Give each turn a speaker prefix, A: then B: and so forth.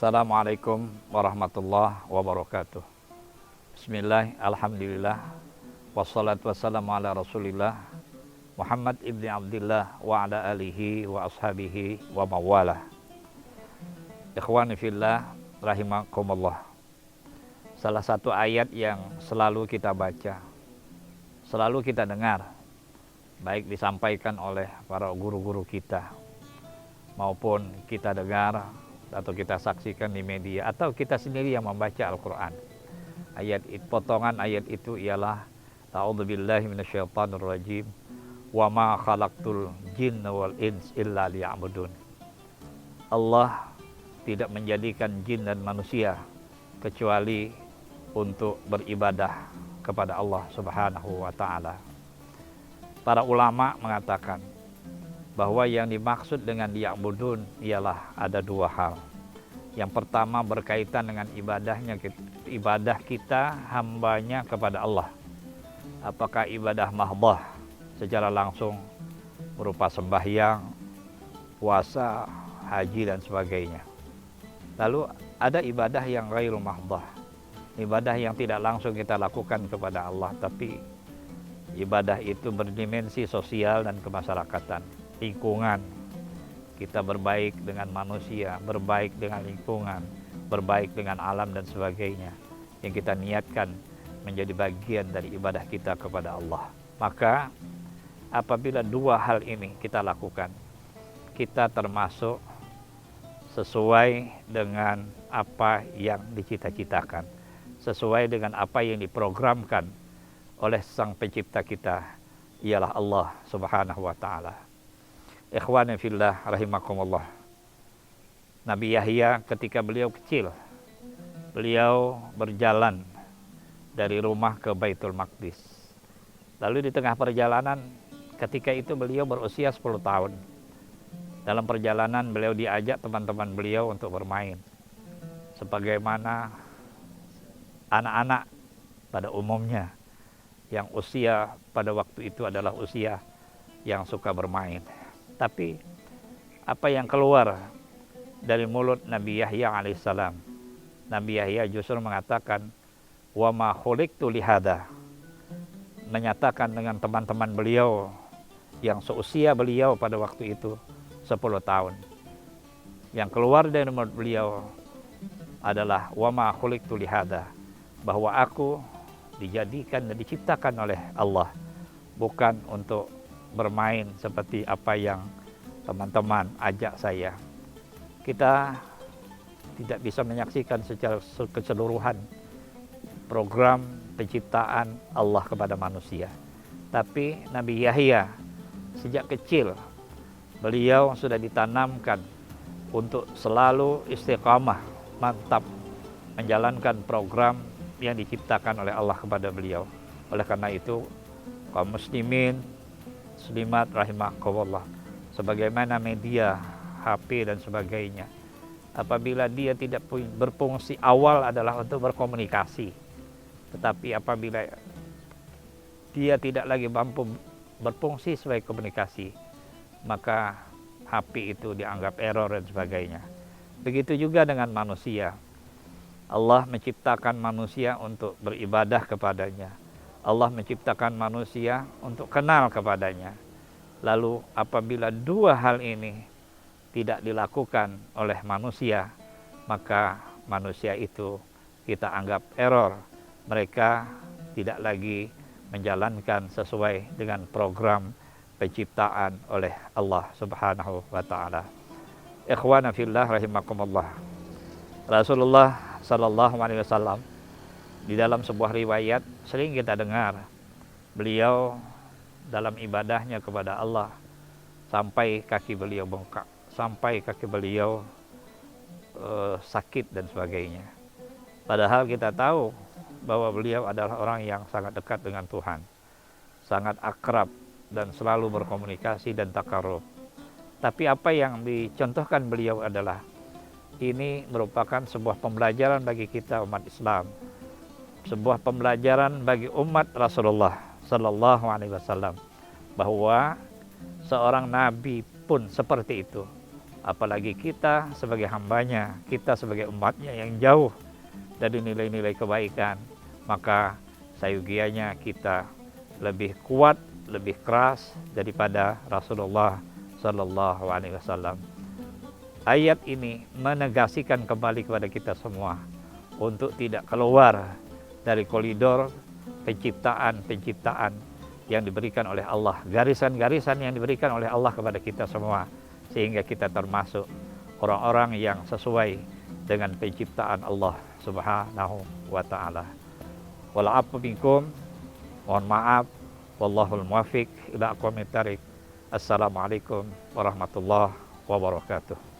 A: Assalamualaikum warahmatullahi wabarakatuh. Bismillah, alhamdulillah, wassalatu wassalamu ala rasulillah Muhammad ibni Abdillah wa ala alihi wa ashabihi wa mawalah. Ikhwani fillah, rahimakumullah. Salah satu ayat yang selalu kita baca, selalu kita dengar, baik disampaikan oleh para guru-guru kita maupun kita dengar atau kita saksikan di media, atau kita sendiri yang membaca Al-Quran. Potongan ayat itu ialah A'udzubillahi minasyaitonirrajim wa ma khalaqtul jinna wal ins illa liya'budun. Allah tidak menjadikan jin dan manusia kecuali untuk beribadah kepada Allah Subhanahu wa ta'ala. Para ulama mengatakan bahwa yang dimaksud dengan liya'budun ialah ada dua hal. Yang pertama berkaitan dengan ibadah kita hambanya kepada Allah. Apakah ibadah mahdhah secara langsung berupa sembahyang, puasa, haji dan sebagainya. Lalu ada ibadah yang ghairu mahdhah, ibadah yang tidak langsung kita lakukan kepada Allah, tapi ibadah itu berdimensi sosial dan kemasyarakatan, lingkungan. Kita berbaik dengan manusia, berbaik dengan lingkungan, berbaik dengan alam dan sebagainya, yang kita niatkan menjadi bagian dari ibadah kita kepada Allah. Maka apabila dua hal ini kita lakukan, kita termasuk sesuai dengan apa yang dicita-citakan, sesuai dengan apa yang diprogramkan oleh Sang Pencipta kita, ialah Allah Subhanahu wa ta'ala. Ikhwani fillah rahimakumullah. Nabi Yahya ketika beliau kecil, beliau berjalan dari rumah ke Baitul Maqdis. Lalu di tengah perjalanan, ketika itu beliau berusia 10 tahun. Dalam perjalanan beliau diajak teman-teman beliau untuk bermain. Sebagaimana anak-anak pada umumnya yang usia pada waktu itu adalah usia yang suka bermain. Tapi apa yang keluar dari mulut Nabi Yahya alaihissalam, Nabi Yahya justru mengatakan wa ma khuliqtu lihada, menyatakan dengan teman-teman beliau yang seusia beliau pada waktu itu 10 tahun. Yang keluar dari mulut beliau adalah wa ma khuliqtu lihada, bahwa aku dijadikan dan diciptakan oleh Allah bukan untuk bermain seperti apa yang teman-teman ajak saya. Kita tidak bisa menyaksikan secara keseluruhan program penciptaan Allah kepada manusia. Tapi Nabi Yahya sejak kecil beliau sudah ditanamkan untuk selalu istiqamah, mantap menjalankan program yang diciptakan oleh Allah kepada beliau. Oleh karena itu, kaum muslimin, muslimat rahimakumullah, sebagaimana media, HP dan sebagainya, apabila dia tidak berfungsi awal adalah untuk berkomunikasi, tetapi apabila dia tidak lagi mampu berfungsi sebagai komunikasi, maka HP itu dianggap error dan sebagainya. Begitu juga dengan manusia. Allah menciptakan manusia untuk beribadah kepadanya. Allah menciptakan manusia untuk kenal kepadanya. Lalu apabila dua hal ini tidak dilakukan oleh manusia, maka manusia itu kita anggap error. Mereka tidak lagi menjalankan sesuai dengan program penciptaan oleh Allah Subhanahu wa ta'ala. Ikhwana fillah rahimakumullah. Rasulullah sallallahu alaihi wasallam di dalam sebuah riwayat sering kita dengar beliau dalam ibadahnya kepada Allah sampai kaki beliau bengkak, sampai kaki beliau sakit dan sebagainya. Padahal kita tahu bahwa beliau adalah orang yang sangat dekat dengan Tuhan, sangat akrab dan selalu berkomunikasi dan takarrub. Tapi apa yang dicontohkan beliau adalah ini merupakan sebuah pembelajaran bagi kita umat Islam, sebuah pembelajaran bagi umat Rasulullah Sallallahu Alaihi Wasallam, bahwa seorang nabi pun seperti itu. apalagi kita sebagai hambanya, kita sebagai umatnya yang jauh dari nilai-nilai kebaikan, maka sayugianya kita lebih kuat, lebih keras daripada Rasulullah Sallallahu Alaihi Wasallam. Ayat ini menegasikan kembali kepada kita semua untuk tidak keluar dari koridor penciptaan yang diberikan oleh Allah, garisan-garisan yang diberikan oleh Allah kepada kita semua, sehingga kita termasuk orang-orang yang sesuai dengan penciptaan Allah Subhanahu wa Ta'ala. Wal afu minkum, mohon maaf, wallahul muwaffiq ila aqwamit thariq. Assalamualaikum warahmatullahi wabarakatuh.